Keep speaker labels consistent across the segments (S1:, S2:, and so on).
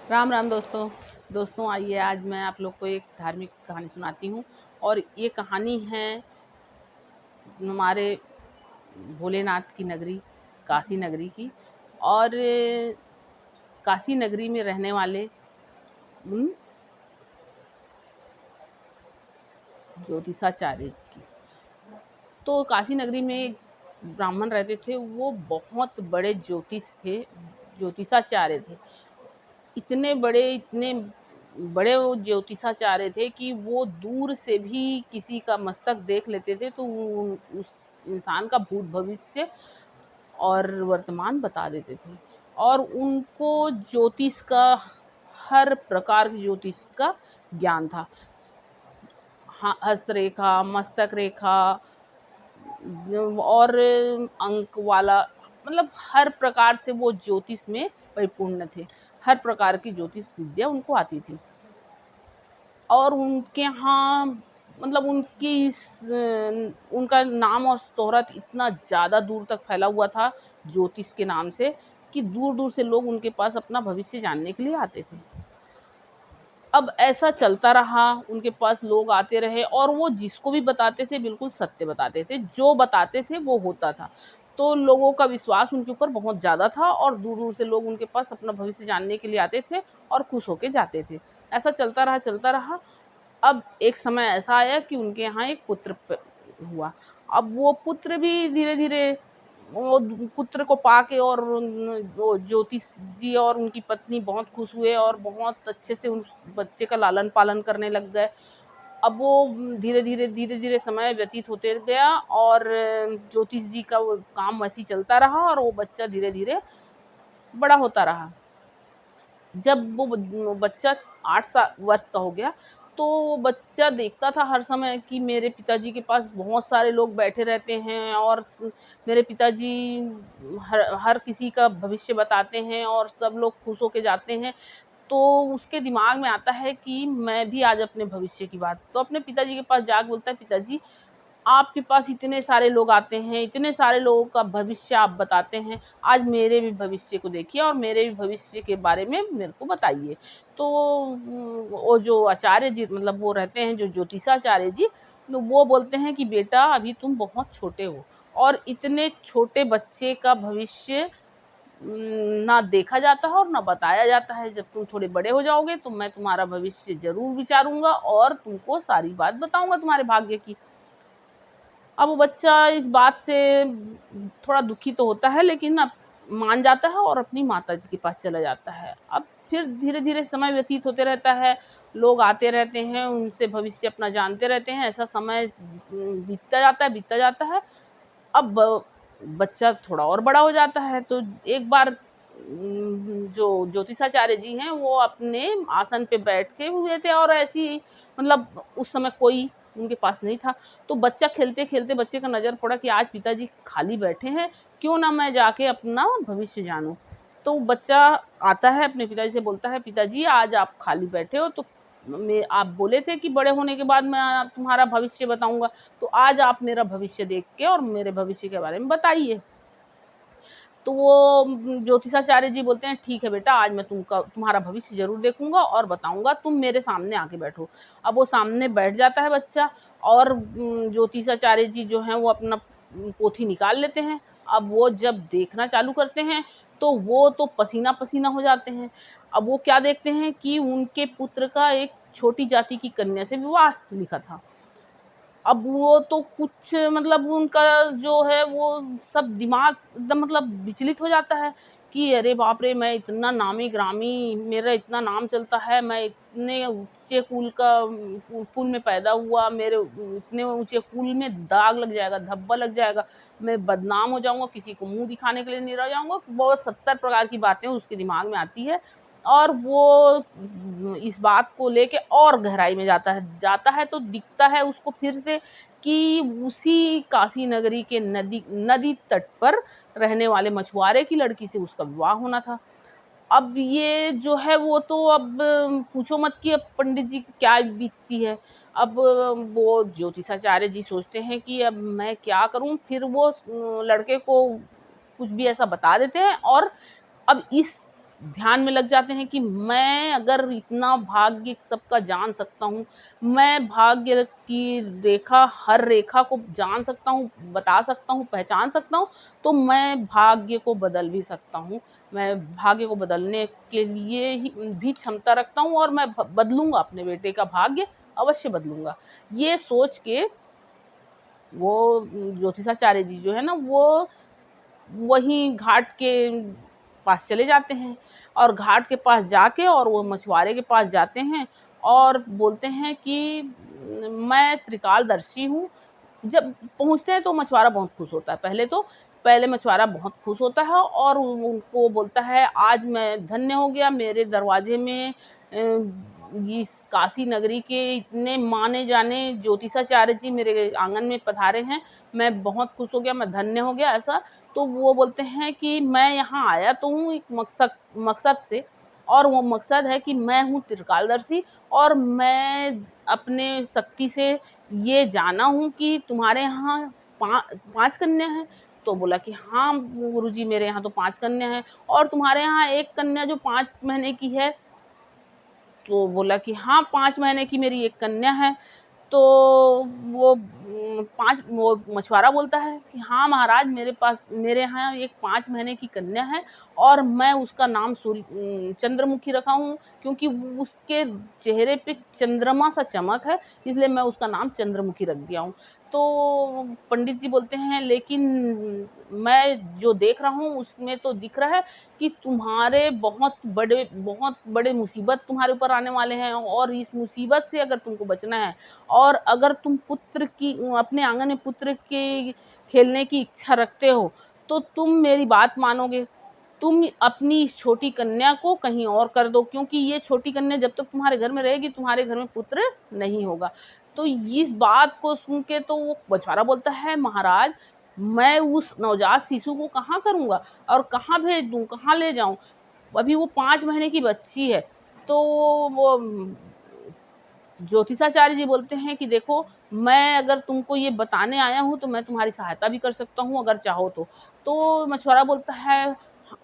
S1: राम राम दोस्तों आइए आज मैं आप लोग को एक धार्मिक कहानी सुनाती हूँ। और ये कहानी है हमारे भोलेनाथ की नगरी काशी नगरी की। और काशी नगरी में रहने वाले उन ज्योतिषाचार्य की। तो काशी नगरी में एक ब्राह्मण रहते थे, वो बहुत बड़े ज्योतिषाचार्य थे। इतने बड़े वो ज्योतिषाचार्य थे कि वो दूर से भी किसी का मस्तक देख लेते थे तो उस इंसान का भूत भविष्य और वर्तमान बता देते थे। और उनको ज्योतिष का, हर प्रकार की ज्योतिष का ज्ञान था। हस्तरेखा, मस्तक रेखा और अंक वाला, मतलब हर प्रकार से वो ज्योतिष में परिपूर्ण थे। हर प्रकार की ज्योतिष विद्या उनको आती थी। और उनके यहाँ मतलब उनका नाम और शोहरत इतना ज़्यादा दूर तक फैला हुआ था ज्योतिष के नाम से, कि दूर दूर से लोग उनके पास अपना भविष्य जानने के लिए आते थे। अब ऐसा चलता रहा, उनके पास लोग आते रहे और वो जिसको भी बताते थे बिल्कुल सत्य बताते थे, जो बताते थे वो होता था। तो लोगों का विश्वास उनके ऊपर बहुत ज़्यादा था और दूर दूर से लोग उनके पास अपना भविष्य जानने के लिए आते थे और खुश होके जाते थे। ऐसा चलता रहा। अब एक समय ऐसा आया कि उनके यहाँ एक हुआ। अब वो पुत्र भी धीरे धीरे, वो पुत्र को पाके और वो ज्योतिष जी और उनकी पत्नी बहुत खुश हुए और बहुत अच्छे से उस बच्चे का लालन पालन करने लग गए। अब वो धीरे धीरे समय व्यतीत होते गया और ज्योतिष जी का वो काम वैसे ही चलता रहा और वो बच्चा धीरे धीरे बड़ा होता रहा। जब वो बच्चा 8 वर्ष का हो गया तो वो बच्चा देखता था हर समय कि मेरे पिताजी के पास बहुत सारे लोग बैठे रहते हैं और मेरे पिताजी हर किसी का भविष्य बताते हैं और सब लोग खुश होके जाते हैं। तो उसके दिमाग में आता है कि मैं भी आज अपने भविष्य की बात, तो अपने पिताजी के पास जाके बोलता है, पिताजी आपके पास इतने सारे लोग आते हैं, इतने सारे लोगों का भविष्य आप बताते हैं, आज मेरे भी भविष्य को देखिए और मेरे भी भविष्य के बारे में मेरे को बताइए। तो वो जो आचार्य जी, मतलब वो रहते हैं जो ज्योतिषाचार्य जी, तो वो बोलते हैं कि बेटा अभी तुम बहुत छोटे हो और इतने छोटे बच्चे का भविष्य ना देखा जाता है और ना बताया जाता है। जब तुम थोड़े बड़े हो जाओगे तो मैं तुम्हारा भविष्य ज़रूर विचारूँगा और तुमको सारी बात बताऊँगा तुम्हारे भाग्य की। अब वो बच्चा इस बात से थोड़ा दुखी तो होता है, लेकिन अब मान जाता है और अपनी माताजी के पास चला जाता है। अब फिर धीरे-धीरे समय व्यतीत होते रहता है, लोग आते रहते हैं, उनसे भविष्य अपना जानते रहते हैं, ऐसा समय बीतता जाता है। अब बच्चा थोड़ा और बड़ा हो जाता है तो एक बार जो ज्योतिषाचार्य जी हैं वो अपने आसन पे बैठे हुए थे और ऐसी ही, मतलब उस समय कोई उनके पास नहीं था। तो बच्चा खेलते-खेलते बच्चे का नज़र पड़ा कि आज पिताजी खाली बैठे हैं, क्यों ना मैं जाके अपना भविष्य जानूँ। तो बच्चा आता है अपने पिताजी से बोलता है, पिताजी आज आप खाली बैठे हो तो मैं, आप बोले थे कि बड़े होने के बाद मैं तुम्हारा भविष्य बताऊँगा, तो आज आप मेरा भविष्य देख के और मेरे भविष्य के बारे में बताइए। तो वो ज्योतिषाचार्य जी बोलते हैं, ठीक है बेटा, आज मैं तुम्हारा भविष्य ज़रूर देखूँगा और बताऊँगा, तुम मेरे सामने आके बैठो। अब वो सामने बैठ जाता है बच्चा और ज्योतिषाचार्य जी जो हैं वो अपना पोथी निकाल लेते हैं। अब वो जब देखना चालू करते हैं तो वो तो पसीना-पसीना हो जाते हैं। अब वो क्या देखते हैं कि उनके पुत्र का एक छोटी जाति की कन्या से विवाह लिखा था। अब वो तो कुछ, मतलब उनका जो है वो सब दिमाग एकदम मतलब विचलित हो जाता है कि अरे बाप रे! मैं इतना नामी-ग्रामी, मेरा इतना नाम चलता है, मैं इतने ऊँचे कुल में पैदा हुआ, मेरे इतने ऊँचे कुल में दाग लग जाएगा, धब्बा लग जाएगा, मैं बदनाम हो जाऊँगा, किसी को मुँह दिखाने के लिए नहीं रह जाऊँगा। बहुत 70 प्रकार की बातें उसके दिमाग में आती है और वो इस बात को लेके और गहराई में जाता है तो दिखता है उसको फिर से कि उसी काशी नगरी के नदी तट पर रहने वाले मछुआरे की लड़की से उसका विवाह होना था। अब ये जो है वो तो अब पूछो मत कि अब पंडित जी की क्या बीतती है। अब वो ज्योतिषाचार्य जी सोचते हैं कि अब मैं क्या करूँ? फिर वो लड़के को कुछ भी ऐसा बता देते हैं और अब इस ध्यान में लग जाते हैं कि मैं अगर इतना भाग्य सबका जान सकता हूँ, मैं भाग्य की रेखा, हर रेखा को जान सकता हूँ, बता सकता हूँ, पहचान सकता हूँ, तो मैं भाग्य को बदल भी सकता हूँ। मैं भाग्य को बदलने के लिए ही भी क्षमता रखता हूँ और मैं बदलूँगा, अपने बेटे का भाग्य अवश्य बदलूँगा। ये सोच के वो ज्योतिषाचार्य जी जो है ना, वो वहीं घाट के पास चले जाते हैं और घाट के पास जाके और वो मछुआरे के पास जाते हैं और बोलते हैं कि मैं त्रिकालदर्शी हूँ। जब पहुँचते हैं तो मछुआरा बहुत खुश होता है। पहले मछुआरा बहुत खुश होता है और उनको बोलता है, आज मैं धन्य हो गया, मेरे दरवाजे में इस काशी नगरी के इतने माने जाने ज्योतिषाचार्य जी मेरे आंगन में पधारे हैं, मैं बहुत खुश हो गया, मैं धन्य हो गया ऐसा। तो वो बोलते हैं कि मैं यहाँ आया तो हूँ एक मकसद से, और वो मकसद है कि मैं हूँ त्रिकालदर्शी और मैं अपने शक्ति से ये जाना हूँ कि तुम्हारे यहाँ 5 कन्या हैं। तो बोला कि हाँ गुरुजी, मेरे यहाँ तो 5 कन्या हैं। और तुम्हारे यहाँ एक कन्या जो 5 महीने की है? तो बोला कि हाँ 5 महीने की मेरी एक कन्या है। तो वो 5 वो मछुआरा बोलता है कि हाँ महाराज, मेरे यहाँ एक 5 महीने की कन्या है और मैं उसका नाम चंद्रमुखी रखा हूँ, क्योंकि उसके चेहरे पे चंद्रमा सा चमक है, इसलिए मैं उसका नाम चंद्रमुखी रख दिया हूँ। तो पंडित जी बोलते हैं, लेकिन मैं जो देख रहा हूँ उसमें तो दिख रहा है कि तुम्हारे बहुत बड़े मुसीबत तुम्हारे ऊपर आने वाले हैं, और इस मुसीबत से अगर तुमको बचना है और अगर तुम अपने आंगन में पुत्र के खेलने की इच्छा रखते हो, तो तुम मेरी बात मानोगे। तुम अपनी इस छोटी कन्या को कहीं और कर दो, क्योंकि ये छोटी कन्या जब तक तुम्हारे घर में रहेगी, तुम्हारे घर में पुत्र नहीं होगा। तो इस बात को सुन के तो वो मछुआरा बोलता है, महाराज मैं उस नवजात शिशु को कहाँ करूँगा और कहाँ भेज दूँ, कहाँ ले जाऊँ? अभी वो 5 महीने की बच्ची है। तो वो ज्योतिषाचार्य जी बोलते हैं कि देखो, मैं अगर तुमको ये बताने आया हूँ तो मैं तुम्हारी सहायता भी कर सकता हूँ अगर चाहो तो। तो मछुआरा बोलता है,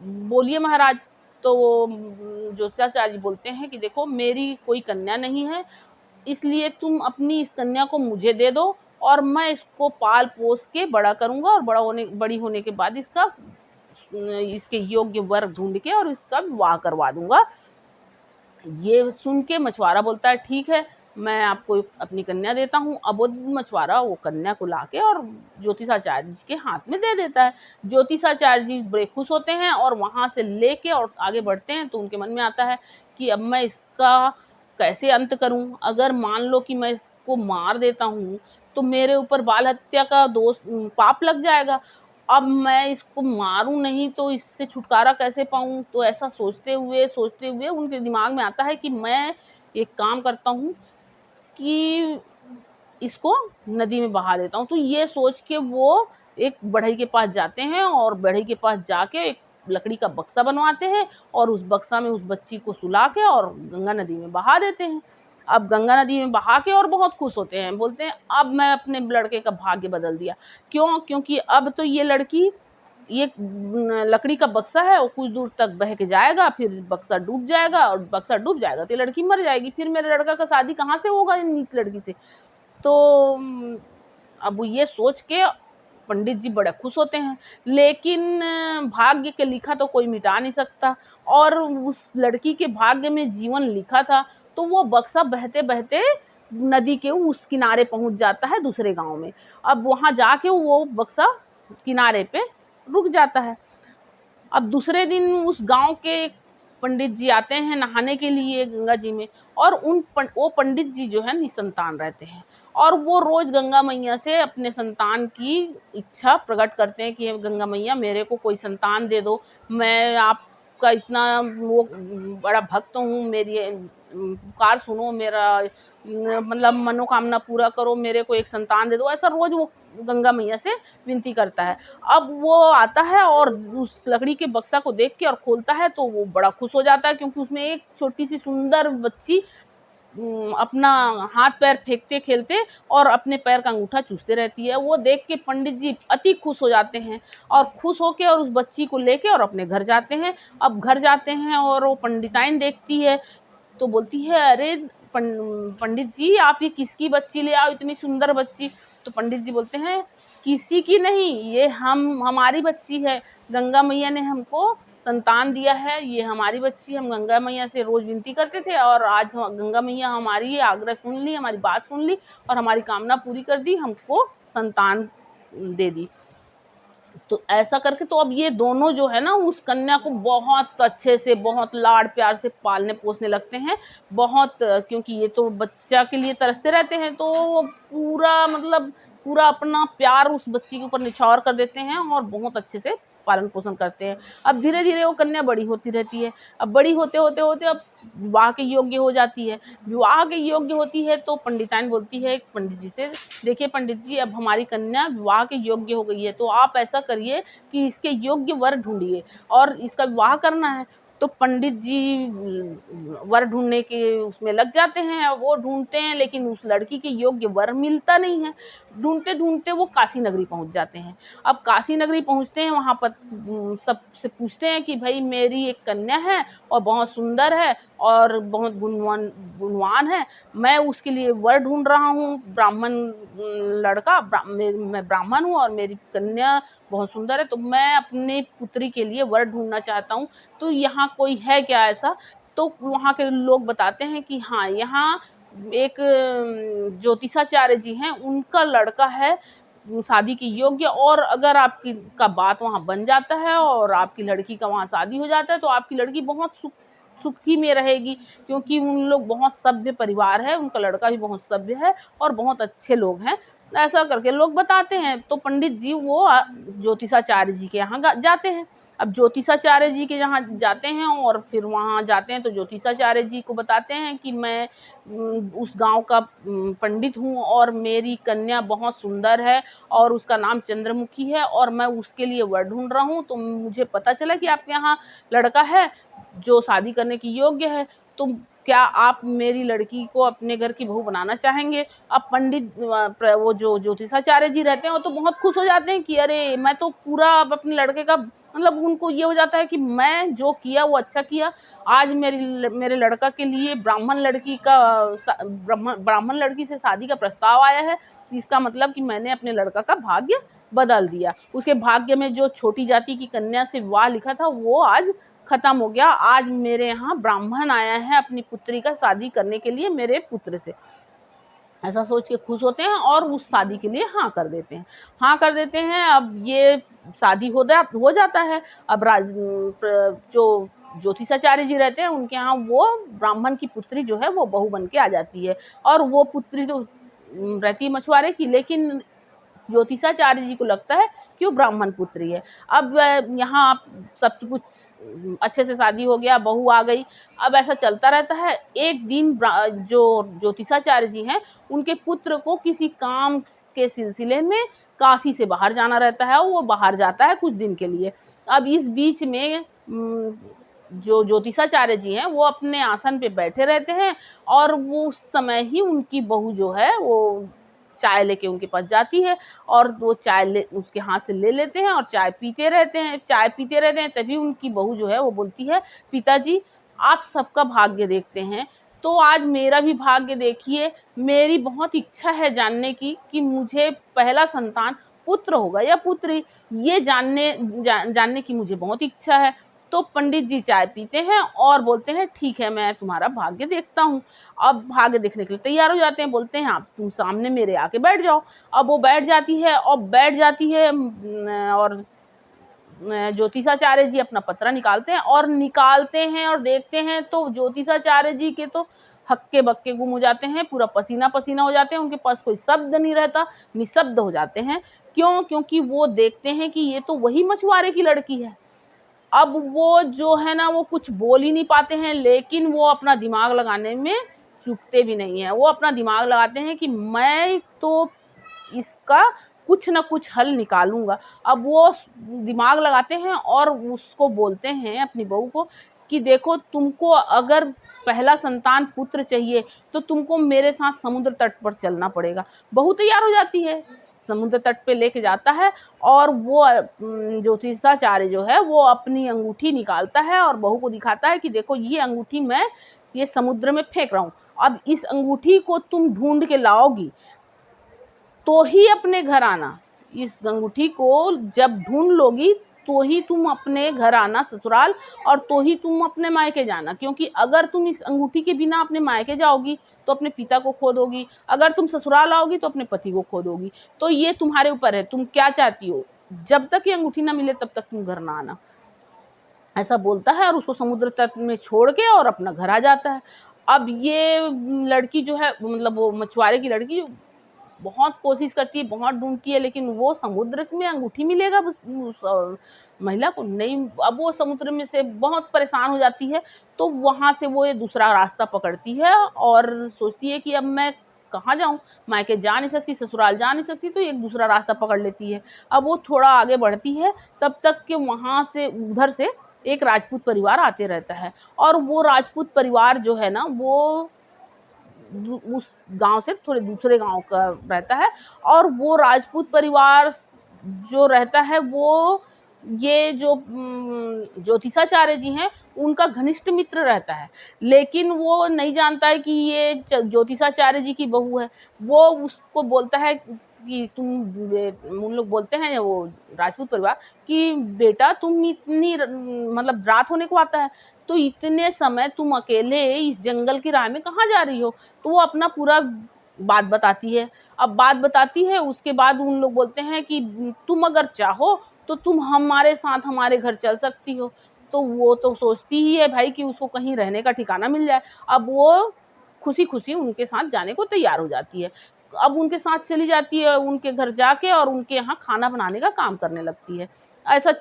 S1: बोलिए महाराज। तो ज्योतिषाचार्य जी बोलते हैं कि देखो, मेरी कोई कन्या नहीं है, इसलिए तुम अपनी इस कन्या को मुझे दे दो और मैं इसको पाल-पोस के बड़ा करूँगा और बड़ी होने के बाद इसके योग्य वर ढूँढ के और इसका विवाह करवा दूँगा। ये सुन के मछुआरा बोलता है, ठीक है, मैं आपको अपनी कन्या देता हूँ। अब वो मछुआरा वो कन्या को लाके और ज्योतिषाचार्य जी के हाथ में दे देता है। ज्योतिषाचार्य जी बड़े खुश होते हैं और वहाँ से लेके और आगे बढ़ते हैं, तो उनके मन में आता है कि अब मैं इसका कैसे अंत करूँ? अगर मान लो कि मैं इसको मार देता हूँ, तो मेरे ऊपर बाल हत्या का पाप लग जाएगा। अब मैं इसको मारूँ नहीं तो इससे छुटकारा कैसे पाऊँ? तो ऐसा सोचते हुए उनके दिमाग में आता है कि मैं एक काम करता हूँ कि इसको नदी में बहा देता हूँ। तो ये सोच के वो एक बढ़ई के पास जाते हैं और बढ़ई के पास जाके एक लकड़ी का बक्सा बनवाते हैं और उस बक्सा में उस बच्ची को सुला के और गंगा नदी में बहा देते हैं। अब गंगा नदी में बहा के और बहुत खुश होते हैं, बोलते हैं अब मैं अपने लड़के का भाग्य बदल दिया। क्यों? क्योंकि अब तो ये लड़की, ये लकड़ी का बक्सा है, वो कुछ दूर तक बह के जाएगा, फिर बक्सा डूब जाएगा और बक्सा डूब जाएगा तो ये लड़की मर जाएगी, फिर मेरे लड़का का शादी कहाँ से होगा इन नीच लड़की से? तो अब ये सोच के पंडित जी बड़े खुश होते हैं, लेकिन भाग्य के लिखा तो कोई मिटा नहीं सकता और उस लड़की के भाग्य में जीवन लिखा था, तो वो बक्सा बहते-बहते नदी के उस किनारे पहुँच जाता है दूसरे गाँव में। अब वहाँ जाके वो बक्सा किनारे पे रुक जाता है। अब दूसरे दिन उस गाँव के पंडित जी आते हैं नहाने के लिए गंगा जी में, और वो पंडित जी जो है निसंतान रहते हैं और वो रोज गंगा मैया से अपने संतान की इच्छा प्रकट करते हैं कि गंगा मैया मेरे को कोई संतान दे दो, मैं आपका इतना वो बड़ा भक्त हूँ, मेरी पुकार सुनो, मेरा मतलब मनोकामना पूरा करो, मेरे को एक संतान दे दो। ऐसा रोज वो गंगा मैया से विनती करता है। अब वो आता है और उस लकड़ी के बक्सा को देख के और खोलता है तो वो बड़ा खुश हो जाता है, क्योंकि उसमें एक छोटी सी सुंदर बच्ची अपना हाथ पैर फेंकते खेलते और अपने पैर का अंगूठा चूसते रहती है। वो देख के पंडित जी अति खुश हो जाते हैं और खुश होके और उस बच्ची को लेके और अपने घर जाते हैं। अब घर जाते हैं और वो पंडिताइन देखती है तो बोलती है, अरे पंडित जी, आप ये किसकी बच्ची ले आओ, इतनी सुंदर बच्ची। तो पंडित जी बोलते हैं, किसी की नहीं, ये हमारी बच्ची है। गंगा मैया ने हमको संतान दिया है, ये हमारी बच्ची। हम गंगा मैया से रोज विनती करते थे और आज गंगा मैया हमारी ये आग्रह सुन ली, हमारी बात सुन ली और हमारी कामना पूरी कर दी, हमको संतान दे दी। तो ऐसा करके तो अब ये दोनों जो है ना उस कन्या को बहुत अच्छे से, बहुत लाड़ प्यार से पालने पोसने लगते हैं। बहुत, क्योंकि ये तो बच्चा के लिए तरसते रहते हैं, तो पूरा मतलब पूरा अपना प्यार उस बच्ची के ऊपर निछावर कर देते हैं और बहुत अच्छे से पालन पोषण करते हैं। अब धीरे धीरे वो कन्या बड़ी होती रहती है। अब बड़ी होते होते होते अब विवाह के योग्य हो जाती है। विवाह के योग्य होती है तो पंडिताइन बोलती है पंडित जी से, देखिए पंडित जी, अब हमारी कन्या विवाह के योग्य हो गई है, तो आप ऐसा करिए कि इसके योग्य वर ढूंढिए और इसका विवाह करना है। तो पंडित जी वर ढूंढने के उसमें लग जाते हैं। वो ढूंढते हैं लेकिन उस लड़की के योग्य वर मिलता नहीं है। ढूंढते ढूंढते वो काशी नगरी पहुंच जाते हैं। अब काशी नगरी पहुंचते हैं, वहाँ पर सबसे पूछते हैं कि भाई मेरी एक कन्या है और बहुत सुंदर है और बहुत गुणवान है, मैं उसके लिए वर ढूंढ रहा हूँ, ब्राह्मण लड़का, मैं ब्राह्मण हूँ और मेरी कन्या बहुत सुंदर है, तो मैं अपने पुत्री के लिए वर ढूंढना चाहता हूँ, तो यहाँ कोई है क्या ऐसा। तो वहाँ के लोग बताते हैं कि हाँ, यहाँ एक ज्योतिषाचार्य जी हैं, उनका लड़का है शादी के योग्य, और अगर आपकी का बात वहाँ बन जाता है और आपकी लड़की का वहाँ शादी हो जाता है तो आपकी लड़की बहुत सुखी में रहेगी, क्योंकि उन लोग बहुत सभ्य परिवार है, उनका लड़का भी बहुत सभ्य है और बहुत अच्छे लोग हैं। ऐसा करके लोग बताते हैं। तो पंडित जी वो ज्योतिषाचार्य जी के यहाँ जाते हैं। अब ज्योतिषाचार्य जी के यहाँ जाते हैं और फिर वहाँ जाते हैं तो ज्योतिषाचार्य जी को बताते हैं कि मैं उस गांव का पंडित हूँ और मेरी कन्या बहुत सुंदर है और उसका नाम चंद्रमुखी है और मैं उसके लिए वर ढूंढ रहा हूँ, तो मुझे पता चला कि आपके यहाँ लड़का है जो शादी करने की योग्य है, तो क्या आप मेरी लड़की को अपने घर की बहू बनाना चाहेंगे। अब पंडित वो जो ज्योतिषाचार्य जी रहते हैं वो तो बहुत खुश हो जाते हैं कि अरे मैं तो पूरा अब अपने लड़के का, मतलब उनको ये हो जाता है कि मैं जो किया वो अच्छा किया। आज मेरे लड़का के लिए ब्राह्मण लड़की से शादी का प्रस्ताव आया है, इसका मतलब कि मैंने अपने लड़का का भाग्य बदल दिया। उसके भाग्य में जो छोटी जाति की कन्या से विवाह लिखा था वो आज खत्म हो गया। आज मेरे यहाँ ब्राह्मण आया है अपनी पुत्री का शादी करने के लिए मेरे पुत्र से। ऐसा सोच के खुश होते हैं और उस शादी के लिए हाँ कर देते हैं। हाँ कर देते हैं। अब ये शादी हो जाता है। अब जो ज्योतिषाचार्य जी रहते हैं उनके यहाँ वो ब्राह्मण की पुत्री जो है वो बहू बन के आ जाती है, और वो पुत्री तो रहती मछुआरे की, लेकिन ज्योतिषाचार्य जी को लगता है कि वो ब्राह्मण पुत्री है। अब यहाँ आप सब कुछ अच्छे से शादी हो गया, बहू आ गई। अब ऐसा चलता रहता है। एक दिन जो ज्योतिषाचार्य जी हैं उनके पुत्र को किसी काम के सिलसिले में काशी से बाहर जाना रहता है, वो बाहर जाता है कुछ दिन के लिए। अब इस बीच में जो ज्योतिषाचार्य जी हैं वो अपने आसन पे बैठे रहते हैं और वो उस समय ही उनकी बहू जो है वो चाय लेके उनके पास जाती है और वो चाय उसके हाथ से ले लेते हैं और चाय पीते रहते हैं। तभी उनकी बहू जो है वो बोलती है, पिताजी आप सबका भाग्य देखते हैं तो आज मेरा भी भाग्य देखिए। मेरी बहुत इच्छा है जानने की कि मुझे पहला संतान पुत्र होगा या पुत्री, ये जानने की मुझे बहुत इच्छा है। तो पंडित जी चाय पीते हैं और बोलते हैं, ठीक है मैं तुम्हारा भाग्य देखता हूँ। अब भाग्य देखने के लिए तैयार हो जाते हैं, बोलते हैं आप तुम सामने मेरे आके बैठ जाओ। अब वो बैठ जाती है और ज्योतिषाचार्य जी अपना पत्रा निकालते हैं और देखते हैं तो ज्योतिषाचार्य जी के तो हक्के बक्के गुम हो जाते हैं, पूरा पसीना पसीना हो जाते हैं, उनके पास कोई शब्द नहीं रहता, निशब्द हो जाते हैं। क्यों? क्योंकि वो देखते हैं कि ये तो वही मछुआरे की लड़की है। अब वो जो है ना वो कुछ बोल ही नहीं पाते हैं, लेकिन वो अपना दिमाग लगाने में चूकते भी नहीं है। वो अपना दिमाग लगाते हैं कि मैं तो इसका कुछ ना कुछ हल निकालूंगा। अब वो दिमाग लगाते हैं और उसको बोलते हैं अपनी बहू को कि देखो तुमको अगर पहला संतान पुत्र चाहिए तो तुमको मेरे साथ समुद्र तट पर चलना पड़ेगा। बहू तैयार हो जाती है, समुद्र तट पे लेके जाता है और वो ज्योतिषाचार्य जो है वो अपनी अंगूठी निकालता है और बहू को दिखाता है कि देखो ये अंगूठी मैं ये समुद्र में फेंक रहा हूँ, अब इस अंगूठी को तुम ढूंढ के लाओगी तो ही अपने घर आना, इस अंगूठी को जब ढूंढ लोगी तो ही तुम अपने घर आना ससुराल, और तो ही तुम अपने मायके जाना, क्योंकि अगर तुम इस अंगूठी के बिना अपने मायके जाओगी तो अपने पिता को खो दोगी, अगर तुम ससुराल आओगी तो अपने पति को खो दोगी। तो ये तुम्हारे ऊपर है, तुम क्या चाहती हो, जब तक ये अंगूठी ना मिले तब तक तुम घर ना आना। ऐसा बोलता है और उसको समुद्र तट में छोड़ के और अपना घर आ जाता है। अब ये लड़की जो है, मतलब वो मछुआरे की लड़की बहुत कोशिश करती है, बहुत ढूंढती है, लेकिन वो समुद्र में अंगूठी मिलेगा उस महिला को नहीं। अब वो समुद्र में से बहुत परेशान हो जाती है, तो वहाँ से वो ये दूसरा रास्ता पकड़ती है और सोचती है कि अब मैं कहाँ जाऊँ, मायके जा नहीं सकती, ससुराल जा नहीं सकती, तो एक दूसरा रास्ता पकड़ लेती है। अब वो थोड़ा आगे बढ़ती है, तब तक कि वहाँ से उधर से एक राजपूत परिवार आते रहता है, और वो राजपूत परिवार जो है ना वो उस गांव से थोड़े दूसरे गांव का रहता है, और वो राजपूत परिवार जो रहता है वो ये जो ज्योतिषाचार्य जी हैं उनका घनिष्ठ मित्र रहता है, लेकिन वो नहीं जानता है कि ये ज्योतिषाचार्य जी की बहू है। वो उसको बोलता है कि उन लोग बोलते हैं वो राजपूत परिवार कि बेटा तुम इतनी मतलब रात होने को आता है, तो इतने समय तुम अकेले इस जंगल की राह में कहाँ जा रही हो। तो वो अपना पूरा बात बताती है। अब बात बताती है, उसके बाद उन लोग बोलते हैं कि तुम अगर चाहो तो तुम हमारे साथ हमारे घर चल सकती हो। तो वो तो सोचती ही है भाई कि उसको कहीं रहने का ठिकाना मिल जाए। अब वो खुशी खुशी उनके साथ जाने को तैयार हो जाती है। अब उनके साथ चली जाती है, उनके घर जाके और उनके यहाँ खाना बनाने का काम करने लगती है। ऐसा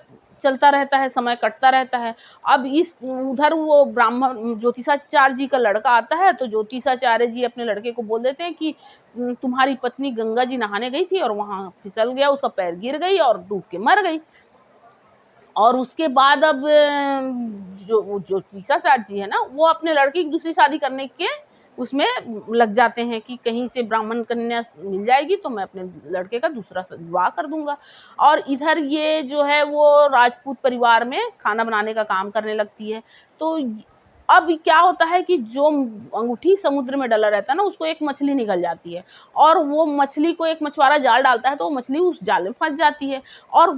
S1: चलता रहता है, समय कटता रहता है। अब इस उधर वो ब्राह्मण ज्योतिषाचार्य जी का लड़का आता है, तो ज्योतिषाचार्य जी अपने लड़के को बोल देते हैं कि तुम्हारी पत्नी गंगा जी नहाने गई थी और वहाँ फिसल गया, उसका पैर गिर गई और डूब के मर गई। और उसके बाद अब जो ज्योतिषाचार्य जी है ना वो अपने लड़के की दूसरी शादी करने के उसमें लग जाते हैं कि कहीं से ब्राह्मण कन्या मिल जाएगी तो मैं अपने लड़के का दूसरा विवाह कर दूंगा। और इधर ये जो है वो राजपूत परिवार में खाना बनाने का काम करने लगती है। तो अब क्या होता है कि जो अंगूठी समुद्र में डला रहता है ना उसको एक मछली निकल जाती है, और वो मछली को एक मछुआरा जाल डालता है तो वो मछली उस जाल में फंस जाती है, और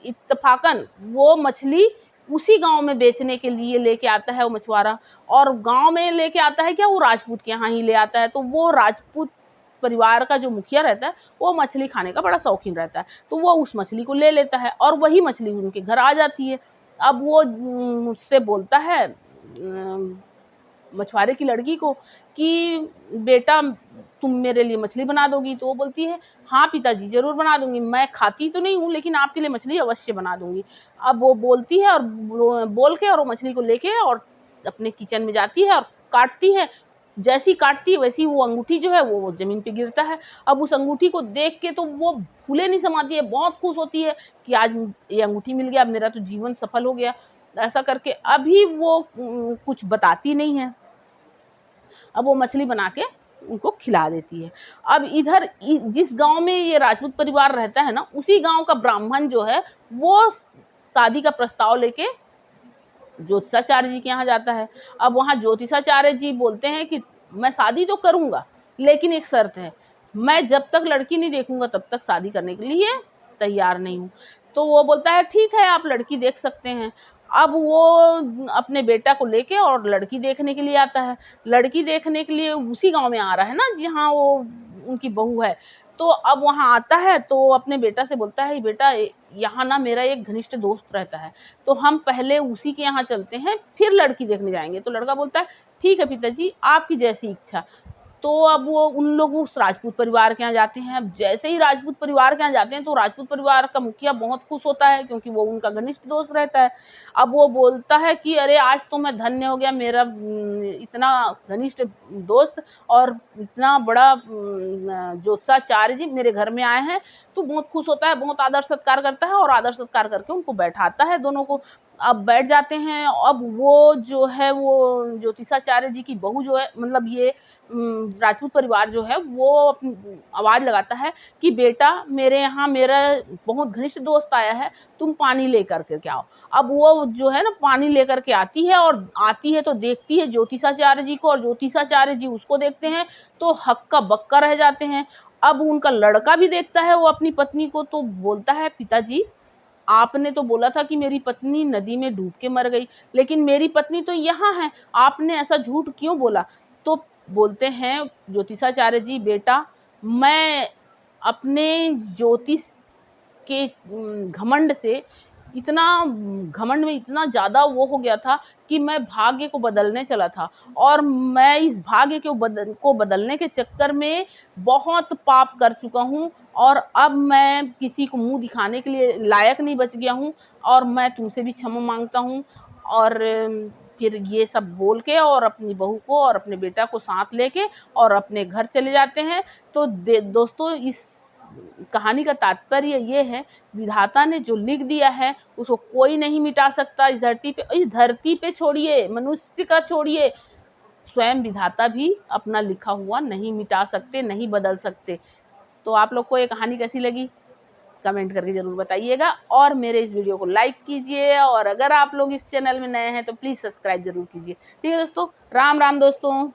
S1: इत्तेफाकन वो मछली उसी गांव में बेचने के लिए लेके आता है वो मछुआरा। और गांव में लेके आता है क्या, वो राजपूत के यहाँ ही ले आता है। तो वो राजपूत परिवार का जो मुखिया रहता है वो मछली खाने का बड़ा शौकीन रहता है, तो वो उस मछली को ले लेता है और वही मछली उनके घर आ जाती है। अब वो मुझसे बोलता है मछुआरे की लड़की को कि बेटा तुम मेरे लिए मछली बना दोगी। तो वो बोलती है हाँ पिताजी जरूर बना दूंगी, मैं खाती तो नहीं हूँ लेकिन आपके लिए मछली अवश्य बना दूंगी। अब वो बोलती है और बोल के और वो मछली को लेके और अपने किचन में जाती है और काटती है। जैसी काटती है वैसी वो अंगूठी जो है वो जमीन पे गिरता है। अब उस अंगूठी को देख के तो वो फूले नहीं समाती है, बहुत खुश होती है कि आज ये अंगूठी मिल गया, मेरा तो जीवन सफल हो गया। ऐसा करके अभी वो कुछ बताती नहीं है। अब वो मछली बना के उनको खिला देती है। अब इधर जिस गांव में ये राजपूत परिवार रहता है ना उसी गांव का ब्राह्मण जो है वो शादी का प्रस्ताव लेके ज्योतिषाचार्य जी के यहाँ जाता है। अब वहाँ ज्योतिषाचार्य जी बोलते हैं कि मैं शादी तो करूंगा लेकिन एक शर्त है, मैं जब तक लड़की नहीं देखूंगा तब तक शादी करने के लिए तैयार नहीं हूँ। तो वो बोलता है ठीक है आप लड़की देख सकते हैं। अब वो अपने बेटा को लेके और लड़की देखने के लिए आता है। लड़की देखने के लिए उसी गांव में आ रहा है ना जहाँ वो उनकी बहू है। तो अब वहाँ आता है तो अपने बेटा से बोलता है बेटा यहाँ ना मेरा एक घनिष्ठ दोस्त रहता है, तो हम पहले उसी के यहाँ चलते हैं फिर लड़की देखने जाएंगे। तो लड़का बोलता है ठीक है पिताजी आपकी जैसी इच्छा। तो अब वो उन लोग उस राजपूत परिवार के यहाँ जाते हैं। अब जैसे ही राजपूत परिवार के यहाँ जाते हैं तो राजपूत परिवार का मुखिया बहुत खुश होता है क्योंकि वो उनका घनिष्ठ दोस्त रहता है। अब वो बोलता है कि अरे आज तो मैं धन्य हो गया, मेरा इतना घनिष्ठ दोस्त और इतना बड़ा ज्योतिषाचार्य जी मेरे घर में आए हैं। तो बहुत खुश होता है, बहुत आदर सत्कार करता है और आदर सत्कार करके उनको बैठाता है दोनों को। अब बैठ जाते हैं। अब वो जो है वो ज्योतिषाचार्य जी की बहू जो है, मतलब ये राजपूत परिवार जो है वो आवाज़ लगाता है कि बेटा मेरे यहाँ मेरा बहुत घनिष्ठ दोस्त आया है, तुम पानी लेकर के आओ। अब वो जो है ना पानी लेकर के आती है, और आती है तो देखती है ज्योतिषाचार्य जी को, और ज्योतिषाचार्य जी उसको देखते हैं तो हक्का बक्का रह जाते हैं। अब उनका लड़का भी देखता है वो अपनी पत्नी को, तो बोलता है पिताजी आपने तो बोला था कि मेरी पत्नी नदी में डूब के मर गई, लेकिन मेरी पत्नी तो यहाँ है, आपने ऐसा झूठ क्यों बोला? तो बोलते हैं ज्योतिषाचार्य जी, बेटा मैं अपने ज्योतिष के घमंड से इतना घमंड में इतना ज़्यादा वो हो गया था कि मैं भाग्य को बदलने चला था, और मैं इस भाग्य को बदलने के चक्कर में बहुत पाप कर चुका हूँ, और अब मैं किसी को मुँह दिखाने के लिए लायक नहीं बच गया हूँ, और मैं तुमसे भी क्षमा माँगता हूँ। और फिर ये सब बोल के और अपनी बहू को और अपने बेटा को साथ लेके और अपने घर चले जाते हैं। तो दोस्तों इस कहानी का तात्पर्य ये है, विधाता ने जो लिख दिया है उसको कोई नहीं मिटा सकता इस धरती पे छोड़िए, मनुष्य का छोड़िए, स्वयं विधाता भी अपना लिखा हुआ नहीं मिटा सकते, नहीं बदल सकते। तो आप लोग को ये कहानी कैसी लगी कमेंट करके ज़रूर बताइएगा, और मेरे इस वीडियो को लाइक कीजिए, और अगर आप लोग इस चैनल में नए हैं तो प्लीज़ सब्सक्राइब ज़रूर कीजिए। ठीक है दोस्तों, राम राम दोस्तों।